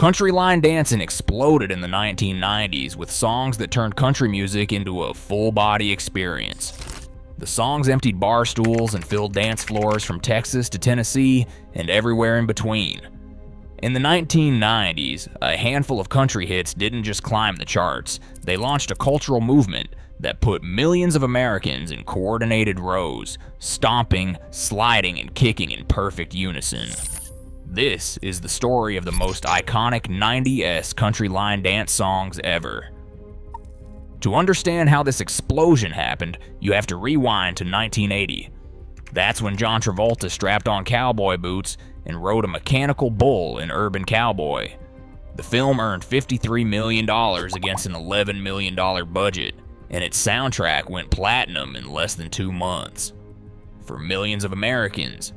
Country line dancing exploded in the 1990s with songs that turned country music into a full-body experience. The songs emptied bar stools and filled dance floors from Texas to Tennessee and everywhere in between. In the 1990s, a handful of country hits didn't just climb the charts, they launched a cultural movement that put millions of Americans in coordinated rows, stomping, sliding, and kicking in perfect unison. This is the story of the most iconic 90s country line dance songs ever. To understand how this explosion happened, you have to rewind to 1980. That's when John Travolta strapped on cowboy boots and rode a mechanical bull in Urban Cowboy. The film earned $53 million against an $11 million budget, and its soundtrack went platinum in less than 2 months. For millions of Americans,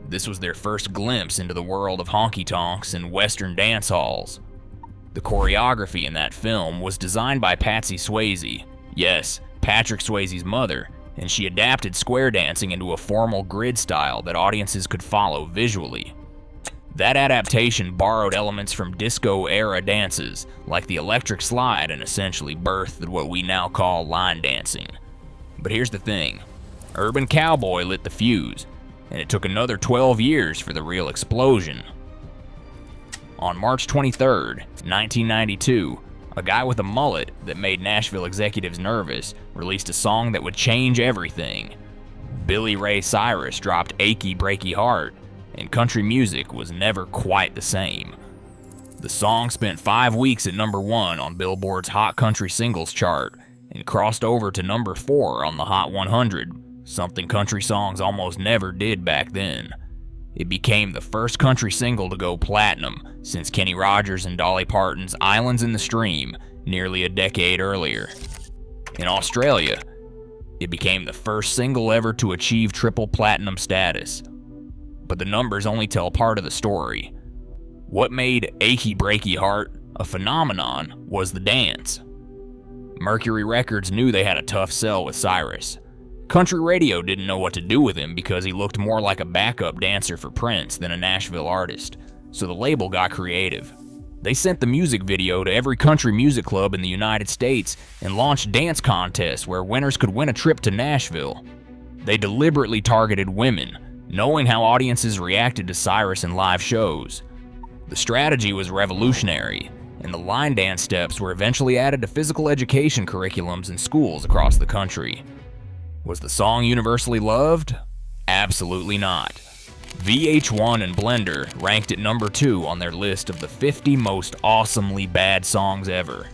this was their first glimpse into the world of honky-tonks and Western dance halls. The choreography in that film was designed by Patsy Swayze, yes, Patrick Swayze's mother, and she adapted square dancing into a formal grid style that audiences could follow visually. That adaptation borrowed elements from disco-era dances, like the electric slide, and essentially birthed what we now call line dancing. But here's the thing, Urban Cowboy lit the fuse, and it took another 12 years for the real explosion. On March 23, 1992, a guy with a mullet that made Nashville executives nervous released a song that would change everything. Billy Ray Cyrus dropped Achy Breaky Heart, and country music was never quite the same. The song spent 5 weeks at #1 on Billboard's Hot Country Singles chart and crossed over to #4 on the Hot 100, something country songs almost never did back then. It became the first country single to go platinum since Kenny Rogers and Dolly Parton's Islands in the Stream nearly a decade earlier. In Australia, it became the first single ever to achieve triple platinum status. But the numbers only tell part of the story. What made Achy Breaky Heart a phenomenon was the dance. Mercury Records knew they had a tough sell with Cyrus. Country radio didn't know what to do with him because he looked more like a backup dancer for Prince than a Nashville artist, so the label got creative. They sent the music video to every country music club in the United States and launched dance contests where winners could win a trip to Nashville. They deliberately targeted women, knowing how audiences reacted to Cyrus in live shows. The strategy was revolutionary, and the line dance steps were eventually added to physical education curriculums in schools across the country. Was the song universally loved? Absolutely not. VH1 and Blender ranked it #2 on their list of the 50 most awesomely bad songs ever.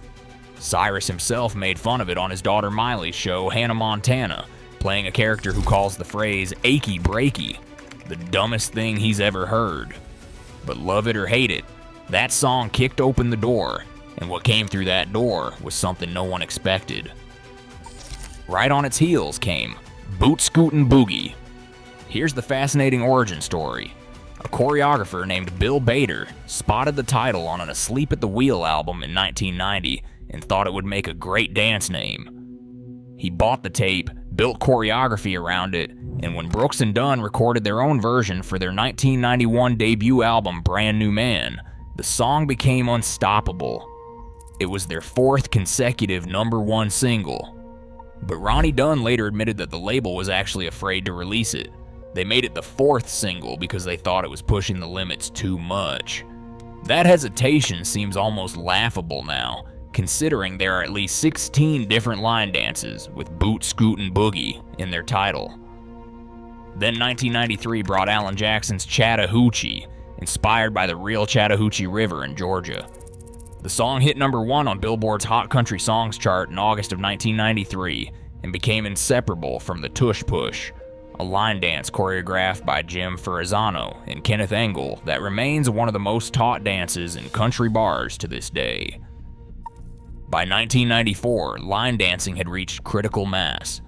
Cyrus himself made fun of it on his daughter Miley's show Hannah Montana, playing a character who calls the phrase achy breaky the dumbest thing he's ever heard. But love it or hate it, that song kicked open the door, and what came through that door was something no one expected. Right on its heels came Boot Scootin' Boogie. Here's the fascinating origin story. A choreographer named Bill Bader spotted the title on an Asleep at the Wheel album in 1990 and thought it would make a great dance name. He bought the tape, built choreography around it, and when Brooks and Dunn recorded their own version for their 1991 debut album Brand New Man, the song became unstoppable. It was their 4th consecutive #1 single. But Ronnie Dunn later admitted that the label was actually afraid to release it. They made it the 4th single because they thought it was pushing the limits too much. That hesitation seems almost laughable now, considering there are at least 16 different line dances with Boot Scootin' Boogie in their title. Then 1993 brought Alan Jackson's Chattahoochee, inspired by the real Chattahoochee River in Georgia. The song hit #1 on Billboard's Hot Country Songs chart in August of 1993 and became inseparable from the Tush Push, a line dance choreographed by Jim Ferrazzano and Kenneth Engel that remains one of the most taught dances in country bars to this day. By 1994, line dancing had reached critical mass.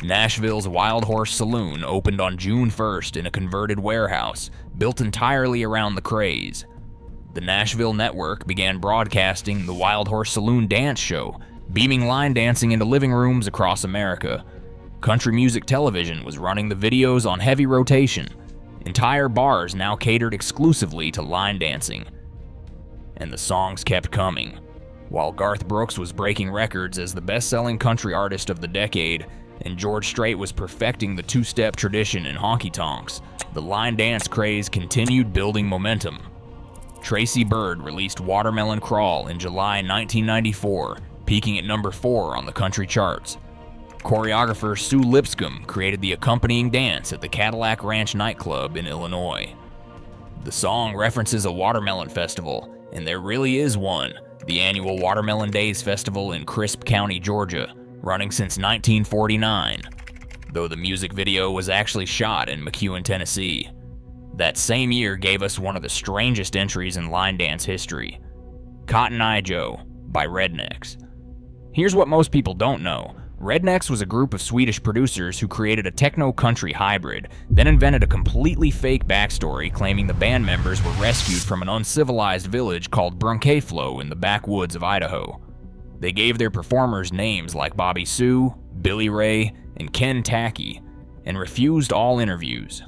Nashville's Wild Horse Saloon opened on June 1st in a converted warehouse built entirely around the craze. The Nashville network began broadcasting the Wild Horse Saloon Dance Show, beaming line dancing into living rooms across America. Country Music Television was running the videos on heavy rotation. Entire bars now catered exclusively to line dancing. and the songs kept coming. While Garth Brooks was breaking records as the best-selling country artist of the decade, and George Strait was perfecting the two-step tradition in honky-tonks, the line dance craze continued building momentum. Tracy Byrd released Watermelon Crawl in July 1994, peaking at number 4 on the country charts. Choreographer Sue Lipscomb created the accompanying dance at the Cadillac Ranch nightclub in Illinois. The song references a watermelon festival, and there really is one, the annual Watermelon Days Festival in Crisp County, Georgia, running since 1949, though the music video was actually shot in McEwen, Tennessee. That same year gave us one of the strangest entries in line dance history, Cotton Eye Joe by Rednecks. Here's what most people don't know. Rednecks was a group of Swedish producers who created a techno-country hybrid, then invented a completely fake backstory claiming the band members were rescued from an uncivilized village called Brunkeflo in the backwoods of Idaho. They gave their performers names like Bobby Sue, Billy Ray, and Ken Tacky, and refused all interviews.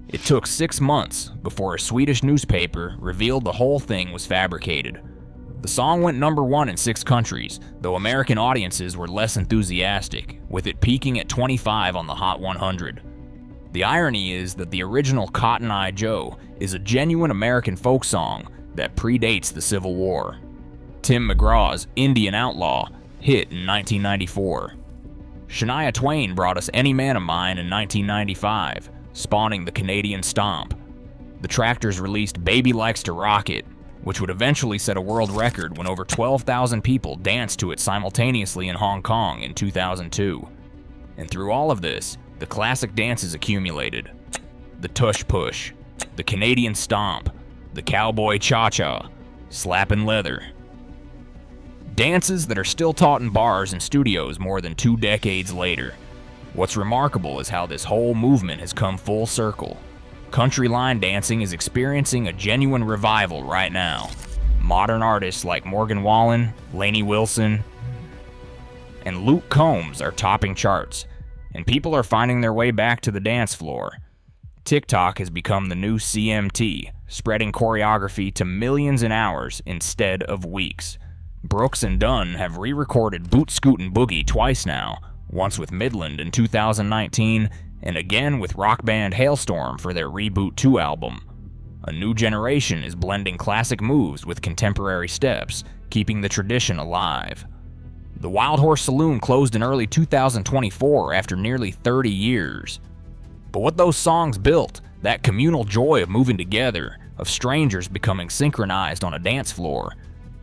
It took 6 months before a Swedish newspaper revealed the whole thing was fabricated. The song went number 1 in 6 countries, though American audiences were less enthusiastic, with it peaking at 25 on the Hot 100. The irony is that the original Cotton Eye Joe is a genuine American folk song that predates the Civil War. Tim McGraw's Indian Outlaw hit in 1994. Shania Twain brought us Any Man of Mine in 1995, spawning the Canadian Stomp. The Tractors released Baby Likes to Rock It, which would eventually set a world record when over 12,000 people danced to it simultaneously in Hong Kong in 2002. And through all of this, the classic dances accumulated. The Tush Push, the Canadian Stomp, the Cowboy Cha-Cha, Slappin' Leather. Dances that are still taught in bars and studios more than 2 decades later. What's remarkable is how this whole movement has come full circle. Country line dancing is experiencing a genuine revival right now. Modern artists like Morgan Wallen, Lainey Wilson, and Luke Combs are topping charts, and people are finding their way back to the dance floor. TikTok has become the new CMT, spreading choreography to millions in hours instead of weeks. Brooks and Dunn have re-recorded Boot Scootin' Boogie twice now, once with Midland in 2019, and again with rock band Hailstorm for their Reboot 2 album. A new generation is blending classic moves with contemporary steps, keeping the tradition alive. The Wild Horse Saloon closed in early 2024 after nearly 30 years. But what those songs built, that communal joy of moving together, of strangers becoming synchronized on a dance floor,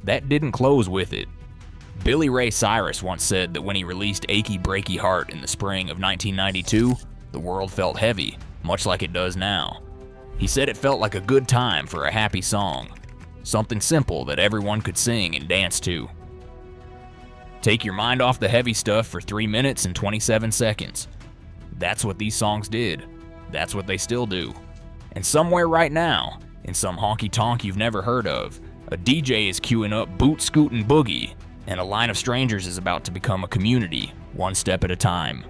that didn't close with it. Billy Ray Cyrus once said that when he released Achy Breaky Heart in the spring of 1992, the world felt heavy, much like it does now. He said it felt like a good time for a happy song, something simple that everyone could sing and dance to. Take your mind off the heavy stuff for 3 minutes and 27 seconds. That's what these songs did. That's what they still do. And somewhere right now, in some honky-tonk you've never heard of, a DJ is queuing up Boot Scootin' Boogie, and a line of strangers is about to become a community, one step at a time.